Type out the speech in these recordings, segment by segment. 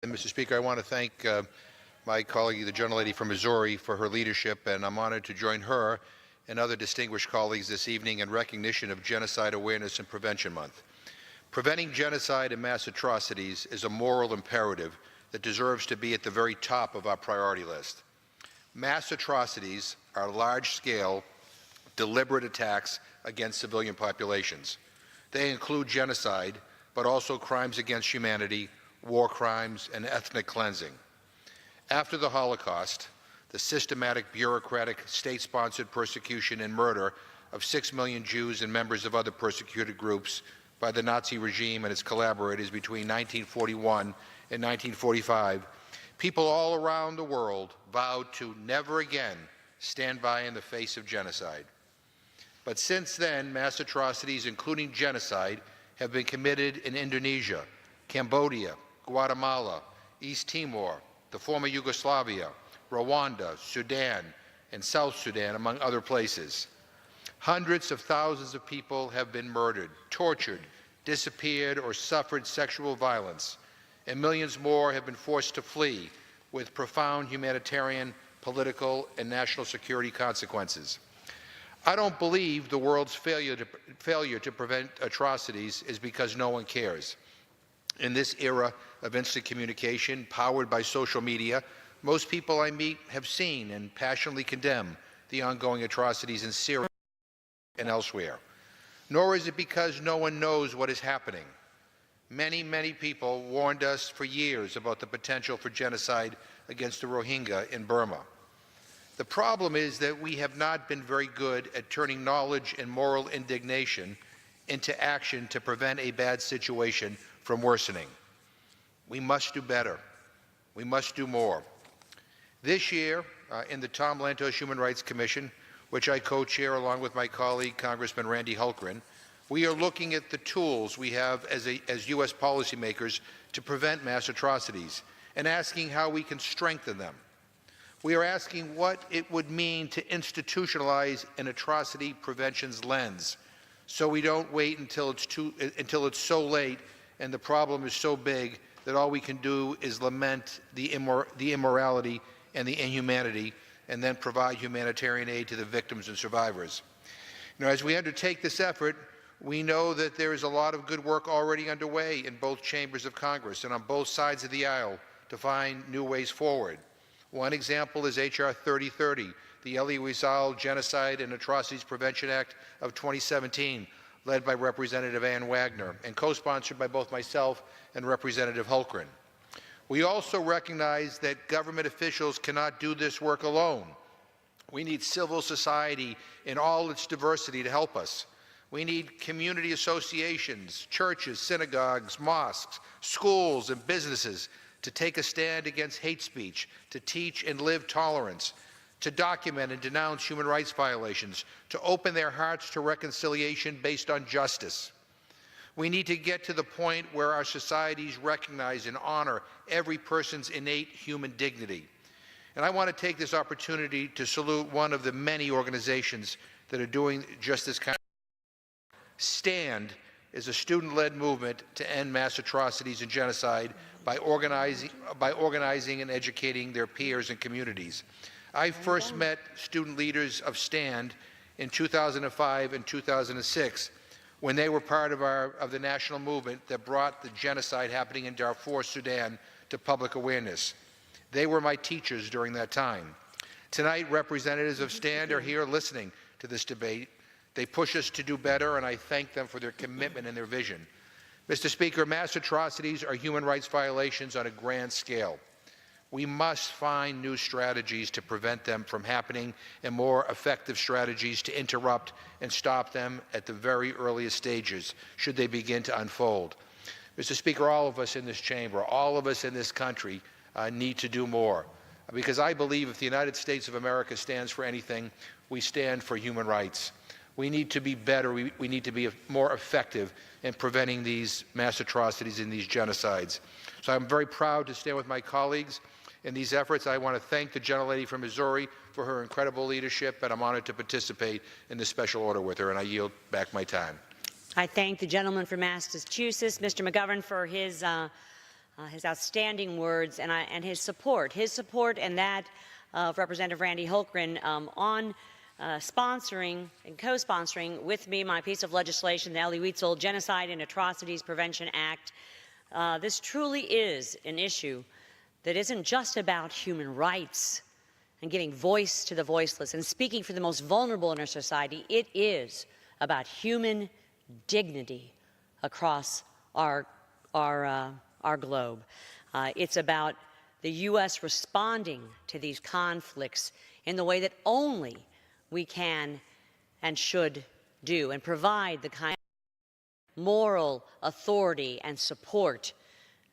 And Mr. Speaker, I want to thank my colleague, the gentlelady from Missouri, for her leadership, and I'm honored to join her and other distinguished colleagues this evening in recognition of Genocide Awareness and Prevention Month. Preventing genocide and mass atrocities is a moral imperative that deserves to be at the very top of our priority list. Mass atrocities are large-scale, deliberate attacks against civilian populations. They include genocide, but also crimes against humanity, war crimes, and ethnic cleansing. After the Holocaust, the systematic, bureaucratic, state-sponsored persecution and murder of 6 million Jews and members of other persecuted groups by the Nazi regime and its collaborators between 1941 and 1945, people all around the world vowed to never again stand by in the face of genocide. But since then, mass atrocities, including genocide, have been committed in Indonesia, Cambodia, Guatemala, East Timor, the former Yugoslavia, Rwanda, Sudan, and South Sudan, among other places. Hundreds of thousands of people have been murdered, tortured, disappeared, or suffered sexual violence, and millions more have been forced to flee with profound humanitarian, political, and national security consequences. I don't believe the world's failure to prevent atrocities is because no one cares. In this era of instant communication, powered by social media, most people I meet have seen and passionately condemn the ongoing atrocities in Syria and elsewhere. Nor is it because no one knows what is happening. Many, many people warned us for years about the potential for genocide against the Rohingya in Burma. The problem is that we have not been very good at turning knowledge and moral indignation into action to prevent a bad situation from worsening. We must do better. We must do more. This year, in the Tom Lantos Human Rights Commission, which I co-chair along with my colleague, Congressman Randy Hultgren, we are looking at the tools we have as U.S. policymakers to prevent mass atrocities and asking how we can strengthen them. We are asking what it would mean to institutionalize an atrocity prevention's lens, so we don't wait until it's so late and the problem is so big that all we can do is lament the immorality and the inhumanity and then provide humanitarian aid to the victims and survivors. As we undertake this effort, we know that there is a lot of good work already underway in both chambers of Congress and on both sides of the aisle to find new ways forward. One example is H.R. 3030, the Elie Wiesel Genocide and Atrocities Prevention Act of 2017, led by Representative Ann Wagner and co-sponsored by both myself and Representative Hultgren. We also recognize that government officials cannot do this work alone. We need civil society in all its diversity to help us. We need community associations, churches, synagogues, mosques, schools, and businesses to take a stand against hate speech, to teach and live tolerance, to document and denounce human rights violations, to open their hearts to reconciliation based on justice. We need to get to the point where our societies recognize and honor every person's innate human dignity. And I want to take this opportunity to salute one of the many organizations that are doing just this kind of work. STAND is a student-led movement to end mass atrocities and genocide by organizing and educating their peers and communities. I first met student leaders of STAND in 2005 and 2006 when they were part of the national movement that brought the genocide happening in Darfur, Sudan, to public awareness. They were my teachers during that time. Tonight, representatives of STAND are here listening to this debate. They push us to do better, and I thank them for their commitment and their vision. Mr. Speaker, mass atrocities are human rights violations on a grand scale. We must find new strategies to prevent them from happening and more effective strategies to interrupt and stop them at the very earliest stages, should they begin to unfold. Mr. Speaker, all of us in this chamber, all of us in this country need to do more, because I believe if the United States of America stands for anything, we stand for human rights. We need to be better. We need to be more effective in preventing these mass atrocities and these genocides. So I'm very proud to stand with my colleagues in these efforts. I want to thank the gentlelady from Missouri for her incredible leadership, and I'm honored to participate in this special order with her, and I yield back my time. I thank the gentleman from Massachusetts, Mr. McGovern, for his his outstanding words and his support and that of Representative Randy Hultgren on sponsoring and co-sponsoring with me my piece of legislation, the Elie Wiesel Genocide and Atrocities Prevention Act. This truly is an issue that isn't just about human rights and giving voice to the voiceless and speaking for the most vulnerable in our society. It is about human dignity across our globe. It's about the U.S. responding to these conflicts in the way that only we can and should do, and provide the kind of moral authority and support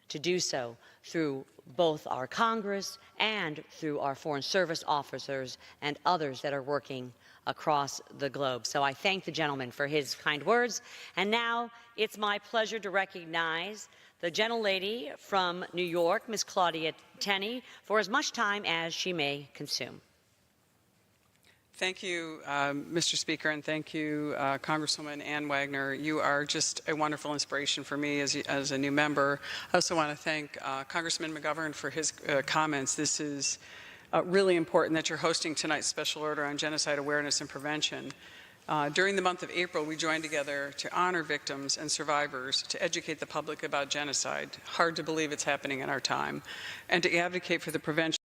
to do so through both our Congress and through our Foreign Service officers and others that are working across the globe. So I thank the gentleman for his kind words. And now it's my pleasure to recognize the gentlelady from New York, Ms. Claudia Tenney, for as much time as she may consume. Thank you, Mr. Speaker, and thank you, Congresswoman Ann Wagner. You are just a wonderful inspiration for me as a new member. I also want to thank Congressman McGovern for his comments. This is really important that you're hosting tonight's special order on genocide awareness and prevention. During the month of April, we joined together to honor victims and survivors, to educate the public about genocide, hard to believe it's happening in our time, and to advocate for the prevention